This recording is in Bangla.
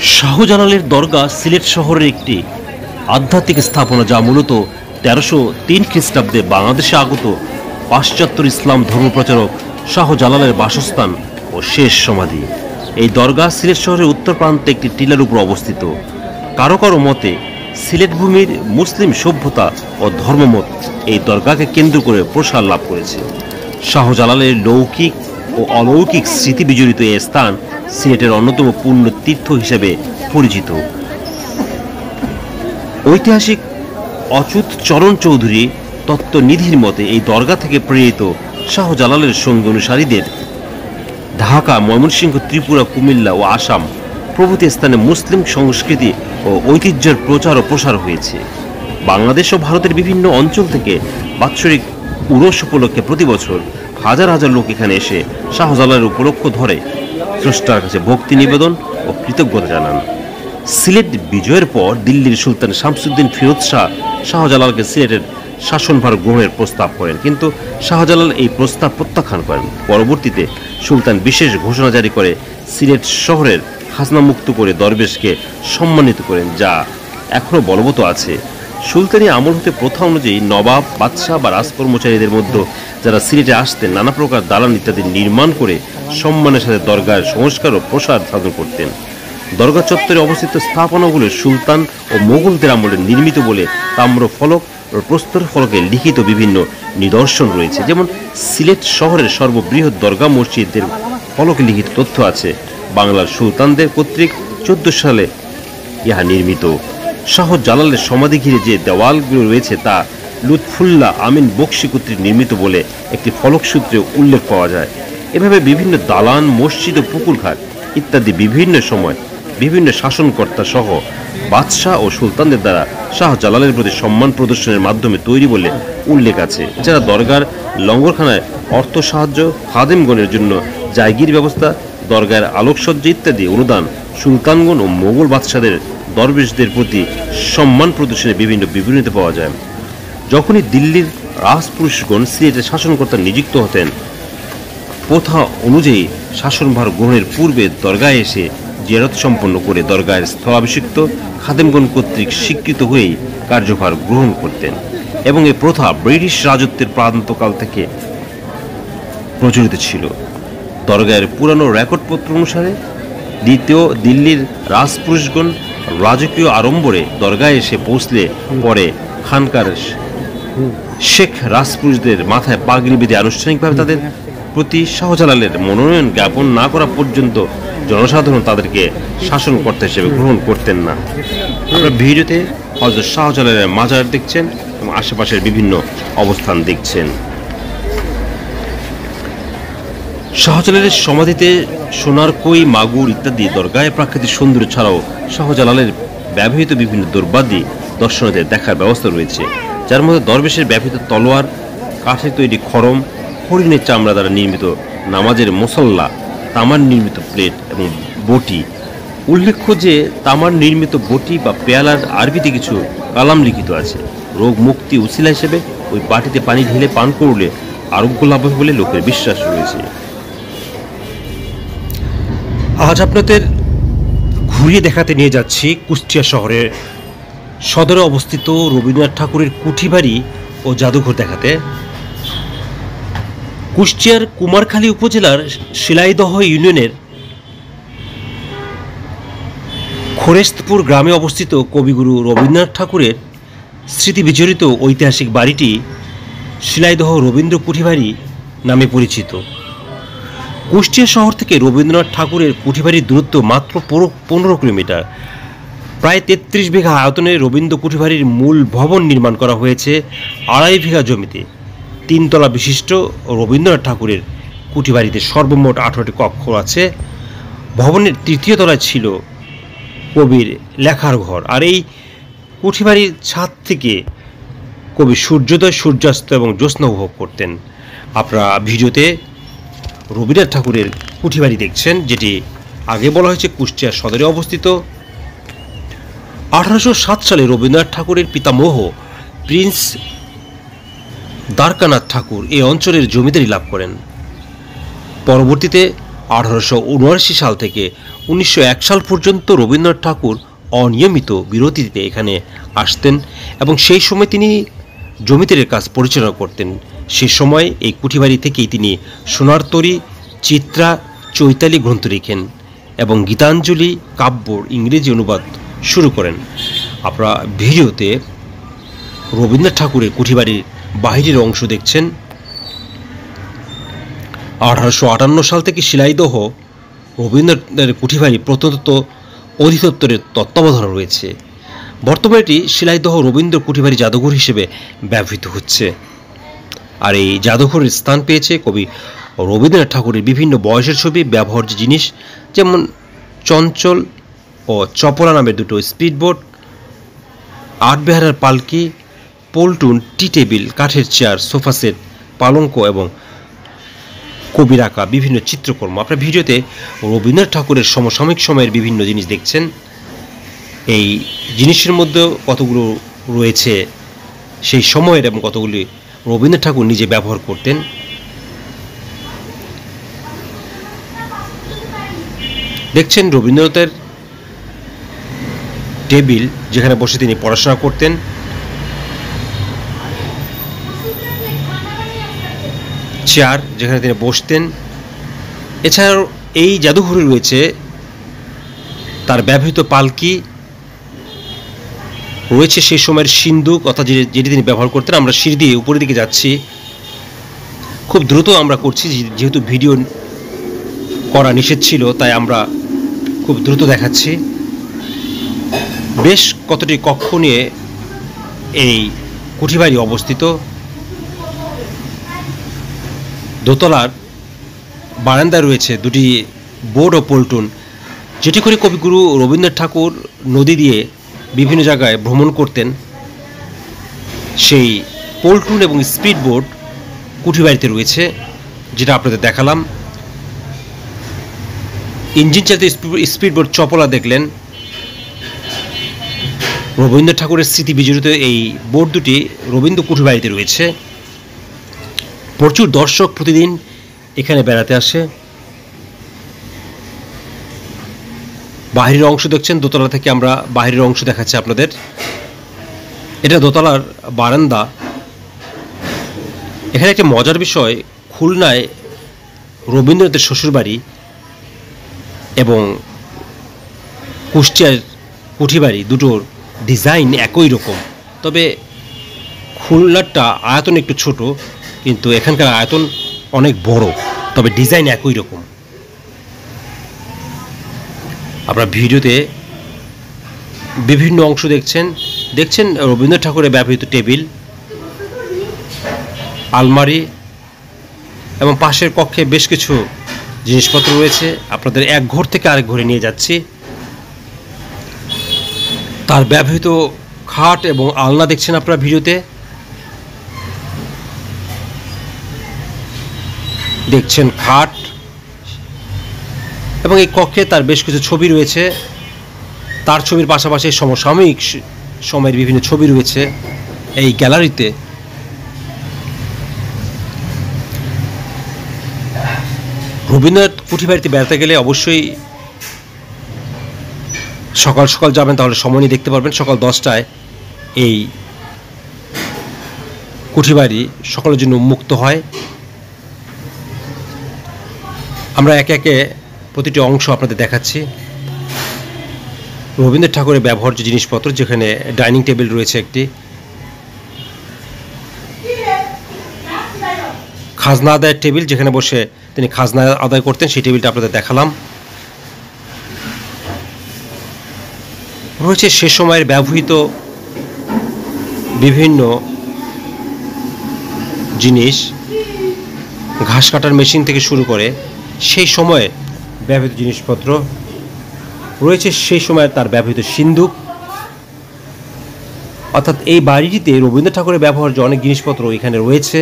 শাহজালালের দরগা সিলেট শহরের একটি আধ্যাত্মিক স্থাপনা, যা মূলত 1303 খ্রিস্টাব্দে বাংলাদেশে আগত পাশ্চাত্য ইসলাম ধর্মপ্রচারক শাহজালালের বাসস্থান ও শেষ সমাধি। এই দরগা সিলেট শহরের উত্তর প্রান্তে একটি টিলার উপর অবস্থিত। কারো কারো মতে সিলেট ভূমির মুসলিম সভ্যতা ও ধর্মমত এই দরগাকে কেন্দ্র করে প্রসার লাভ করেছে। শাহজালালের লৌকিক ও অলৌকিক স্মৃতি বিজড়িত এই স্থান সিলেটের অন্যতম পূর্ণ তীর্থ হিসেবে পরিচিত। ঐতিহাসিক অচ্যুত চরণ চৌধুরী তত্ত্বনিধির মতে এই দরগা থেকে প্রেরিত শাহজালালের সঙ্গী অনুসারীদের ঢাকা, ময়মনসিংহ, ত্রিপুরা, কুমিল্লা ও আসাম প্রভৃতি স্থানে মুসলিম সংস্কৃতি ও ঐতিহ্যের প্রচার ও প্রসার হয়েছে। বাংলাদেশ ও ভারতের বিভিন্ন অঞ্চল থেকে বাৎসরিক উরস উপলক্ষে প্রতি বছর হাজার হাজার লোক এখানে এসে শাহজালালের উপলক্ষ ধরে স্রষ্টার কাছে ভক্তি নিবেদন ও কৃতজ্ঞতা জানান। সিলেট বিজয়ের পর দিল্লির সুলতান শামসুদ্দিন ফিরোজ শাহ শাহজালালকে সিলেটের শাসনভার গ্রহণের প্রস্তাব করেন, কিন্তু শাহজালাল এই প্রস্তাব প্রত্যাখ্যান করেন। পরবর্তীতে সুলতান বিশেষ ঘোষণা জারি করে সিলেট শহরের খাজনা মুক্ত করে দরবেশকে সম্মানিত করেন, যা এখনও বলবৎ আছে। সুলতানি আমল হতে প্রথা অনুযায়ী নবাব, বাদশাহ বা রাজকর্মচারীদের মধ্যে যারা সিলেটে আসতেন নানা প্রকার দালান ইত্যাদি নির্মাণ করে সম্মানের সাথে দরগার সংস্কার ও প্রসার সাধন করতেন। দরগা চত্বরে অবস্থিত স্থাপনাগুলো সুলতান ও মোগলদের আমলে নির্মিত বলে তাম্র ফলক ও প্রস্তর ফলকে লিখিত বিভিন্ন নিদর্শন রয়েছে। যেমন সিলেট শহরের সর্ববৃহৎ দরগা মসজিদের ফলকে লিখিত তথ্য আছে বাংলার সুলতানদের কর্তৃক 14 সালে ইহা নির্মিত। শাহজালালের সমাধি ঘিরে যে দেওয়ালগুলো রয়েছে তা লুৎফুল্লাহ আমিন বক্সি কর্তৃক নির্মিত বলে একটি ফলকসূত্রে উল্লেখ পাওয়া যায়। এভাবে বিভিন্ন দালান, মসজিদ ও পুকুরঘাট ইত্যাদি বিভিন্ন সময় বিভিন্ন শাসনকর্তা সহ বাদশাহ ও সুলতানদের দ্বারা শাহজালালের প্রতি সম্মান প্রদর্শনের মাধ্যমে তৈরি বলে উল্লেখ আছে। এছাড়া দরগার লঙ্গরখানায় অর্থ সাহায্য, খাদেমগণের জন্য জায়গির ব্যবস্থা, দরগার আলোকসজ্জা ইত্যাদি অনুদান সুলতানগণ ও মোগল বাদশাদের দরবেশদের প্রতি সম্মান প্রদর্শনের বিভিন্ন বিবরণীতে পাওয়া যায়। যখনই দিল্লির রাজপুরুষগণ সিলেটের শাসনকর্তা নিযুক্ত হতেন, প্রথা অনুযায়ী শাসনভার গ্রহণের পূর্বে দরগায় এসে জিয়ারত সম্পন্ন করে দরগার স্থলাভিষিক্ত খাদেমগণ কর্তৃক স্বীকৃত হয়েই কার্যভার গ্রহণ করতেন, এবং এই প্রথা ব্রিটিশ রাজত্বের প্রান্তকাল থেকে প্রচলিত ছিল। দরগার পুরানো রেকর্ডপত্র অনুসারে দ্বিতীয় দিল্লির রাজপুরুষগণ রাজকীয় আড়ম্বরে দরগায় এসে পৌঁছলে পরে খানকার শেখ রাজপুরুষদের মাথায় পাগড়ি বেঁধে আনুষ্ঠানিকভাবে তাদের প্রতি শাহজালালের মনোনয়ন জ্ঞাপন না করা পর্যন্ত জনসাধারণ তাদেরকে শাসনকর্তা হিসেবে গ্রহণ করতেন না। আপনারা ভিডিওতে হযরত শাহজালালের মাজার দেখছেন এবং আশেপাশের বিভিন্ন অবস্থান দেখছেন। শাহজালালের সমাধিতে সোনার কই, মাগুর ইত্যাদি দরগায় প্রাকৃতিক সৌন্দর্য ছাড়াও শাহজালালের ব্যবহৃত বিভিন্ন দুর্বাদি দর্শনার্থীদের দেখার ব্যবস্থা রয়েছে, যার মধ্যে দরবেশের ব্যবহৃত তলোয়ার, কাঠের তৈরি খড়ম, হরিণের চামড়া দ্বারা নির্মিত নামাজের মুসল্লা, তামার নির্মিত প্লেট এবং বটি। উল্লেখ্য যে তামার নির্মিত বটি বা পেয়ালার আরবিতে কিছু কালাম লিখিত আছে। রোগ মুক্তি উসিলা হিসেবে ওই বাটিতে পানি ঢেলে পান করলে আরোগ্য লাভ হবে বলে লোকের বিশ্বাস রয়েছে। আজ আপনাদের ঘুরিয়ে দেখাতে নিয়ে যাচ্ছি কুষ্টিয়া শহরের সদরে অবস্থিত রবীন্দ্রনাথ ঠাকুরের কুঠিবাড়ি ও জাদুঘর দেখাতে। কুষ্টিয়ার কুমারখালী উপজেলার শিলাইদহ ইউনিয়নের খোরেস্তপুর গ্রামে অবস্থিত কবিগুরু রবীন্দ্রনাথ ঠাকুরের স্মৃতি বিজড়িত ঐতিহাসিক বাড়িটি শিলাইদহ রবীন্দ্র কুঠিবাড়ি নামে পরিচিত। কুষ্টিয়া শহর থেকে রবীন্দ্রনাথ ঠাকুরের কুঠিবাড়ির দূরত্ব মাত্র 15 কিলোমিটার। প্রায় 33 বিঘা আয়তনে রবীন্দ্র কুঠিবাড়ির মূল ভবন নির্মাণ করা হয়েছে 2.5 বিঘা জমিতে। 3 তলা বিশিষ্ট রবীন্দ্রনাথ ঠাকুরের কুঠিবাড়িতে সর্বমোট 18টি কক্ষ আছে। ভবনের 3য় তলায় ছিল কবির লেখার ঘর, আর এই কুঠিবাড়ির ছাদ থেকে কবি সূর্যোদয়, সূর্যাস্ত এবং জ্যোৎস্না উপভোগ করতেন। আপনারা ভিডিওতে রবীন্দ্রনাথ ঠাকুরের কুঠিবাড়ি দেখছেন, যেটি আগে বলা হয়েছে কুষ্টিয়া সদরে অবস্থিত। 1807 সালে রবীন্দ্রনাথ ঠাকুরের পিতামহ প্রিন্স দ্বারকানাথ ঠাকুর এই অঞ্চলের জমিদারি লাভ করেন। পরবর্তীতে 1879 সাল থেকে 1901 সাল পর্যন্ত রবীন্দ্রনাথ ঠাকুর অনিয়মিত বিরতিতে এখানে আসতেন এবং সেই সময় তিনি জমিদারের কাজ পরিচালনা করতেন। সে সময় এই কুঠিবাড়ি থেকেই তিনি সোনার তরী, চিত্রা, চৈতালি গ্রন্থ লিখেন এবং গীতাঞ্জলি কাব্যর ইংরেজি অনুবাদ শুরু করেন। আপনারা ভিডিওতে রবীন্দ্রনাথ ঠাকুরের কুঠিবাড়ির বাহিরের অংশ দেখছেন। 1858 সাল থেকে শিলাইদহ রবীন্দ্রনাথের কুঠিবাড়ি প্রত্নতত্ত্ব অধিদপ্তরের তত্ত্বাবধানে রয়েছে। বর্তমানে এটি শিলাইদহ রবীন্দ্র কুঠিবাড়ি জাদুঘর হিসেবে ব্যবহৃত হচ্ছে। আর এই জাদুঘরের স্থান পেয়েছে কবি রবীন্দ্রনাথ ঠাকুরের বিভিন্ন বয়সের ছবি, ব্যবহার্য জিনিস যেমন চঞ্চল ও চপলা নামের দুটো স্পিডবোট, আটবেহারার পালকি, পল্টুন, টি টেবিল, কাঠের চেয়ার, সোফা সেট, পালঙ্ক এবং কবির আঁকা বিভিন্ন চিত্রকর্ম। আপনার ভিডিওতে রবীন্দ্রনাথ ঠাকুরের সমসাময়িক সময়ের বিভিন্ন জিনিস দেখছেন। এই জিনিসের মধ্যেও কতগুলো রয়েছে সেই সময়ের এবং কতগুলি রবীন্দ্রনাথ ঠাকুর নিজে ব্যবহার করতেন। দেখছেন রবীন্দ্রনাথের টেবিল, যেখানে বসে তিনি পড়াশোনা করতেন। চেয়ার, যেখানে তিনি বসতেন। এছাড়াও এই জাদুঘরে রয়েছে তার ব্যবহৃত পালকি, রয়েছে সেই সময়ের সিন্দুক অর্থাৎ যেটি তিনি ব্যবহার করতেন। আমরা সিঁড়ি দিয়ে উপরের দিকে যাচ্ছি, খুব দ্রুত আমরা করছি যেহেতু ভিডিও করা নিষেধ ছিল, তাই আমরা খুব দ্রুত দেখাচ্ছি। বেশ কতটি কক্ষ নিয়ে এই কুঠিবাড়ি অবস্থিত। দোতলার বারান্দায় রয়েছে দুটি বোট ও পল্টুন, যেটি করে কবিগুরু রবীন্দ্রনাথ ঠাকুর নদী দিয়ে বিভিন্ন জায়গায় ভ্রমণ করতেন। সেই পল্টুন এবং স্পিড বোট কুঠিবাড়িতে রয়েছে, যেটা আপনাদের দেখালাম। ইঞ্জিন চালিত স্পিড বোট চপলা দেখলেন। রবীন্দ্রনাথ ঠাকুরের স্মৃতি বিজড়িত এই বোট দুটি রবীন্দ্র কুঠিবাড়িতে রয়েছে। প্রচুর দর্শক প্রতিদিন এখানে বেড়াতে আসে। বাহিরের অংশ দেখছেন, দোতলা থেকে আমরা বাহিরের অংশ দেখাচ্ছি আপনাদের। এটা দোতলার বারান্দা। এখানে একটি মজার বিষয়, খুলনায় রবীন্দ্রনাথের শ্বশুরবাড়ি এবং কুষ্টিয়ার কুঠিবাড়ি দুটোর ডিজাইন একই রকম, তবে খুলনারটা আয়তন একটু ছোট, কিন্তু এখানকার আয়তন অনেক বড়, তবে ডিজাইন একই রকম। আপনারা ভিডিওতে বিভিন্ন অংশ দেখছেন রবীন্দ্রনাথ ঠাকুরের ব্যবহৃত টেবিল, আলমারি এবং পাশের কক্ষে বেশ কিছু জিনিসপত্র রয়েছে। আপনাদের এক ঘর থেকে আরেক ঘরে নিয়ে যাচ্ছি। তার ব্যবহৃত খাট এবং আলনা দেখছেন আপনারা ভিডিওতে। দেখছেন খাট এবং এই কক্ষে তার বেশ কিছু ছবি রয়েছে। তার ছবির পাশাপাশি সমসাময়িক সময়ের বিভিন্ন ছবি রয়েছে এই গ্যালারিতে। রবীন্দ্রনাথ কুঠিবাড়িতে বেড়াতে গেলে অবশ্যই সকাল সকাল যাবেন, তাহলে সময় নিয়ে দেখতে পারবেন। সকাল 10টায় এই কুঠিবাড়ি সকলের জন্য উন্মুক্ত হয়। আমরা একে একে প্রতিটি অংশ আপনাদের দেখাচ্ছি। রবীন্দ্রনাথ ঠাকুরের ব্যবহার্য জিনিসপত্র, যেখানে ডাইনিং টেবিল রয়েছে একটি, খাজনা আদায়ের টেবিল, যেখানে বসে তিনি খাজনা আদায় করতেন, সেই টেবিলটা আপনাদের দেখালাম। রয়েছে সে সময়ের ব্যবহৃত বিভিন্ন জিনিস, ঘাস কাটার মেশিন থেকে শুরু করে সেই সময়ে ব্যবহৃত জিনিসপত্র রয়েছে। সেই সময় তার ব্যবহৃত সিন্দুক, অর্থাৎ এই বাড়িটিতে রবীন্দ্রনাথ ঠাকুরের ব্যবহার্য অনেক জিনিসপত্র এখানে রয়েছে।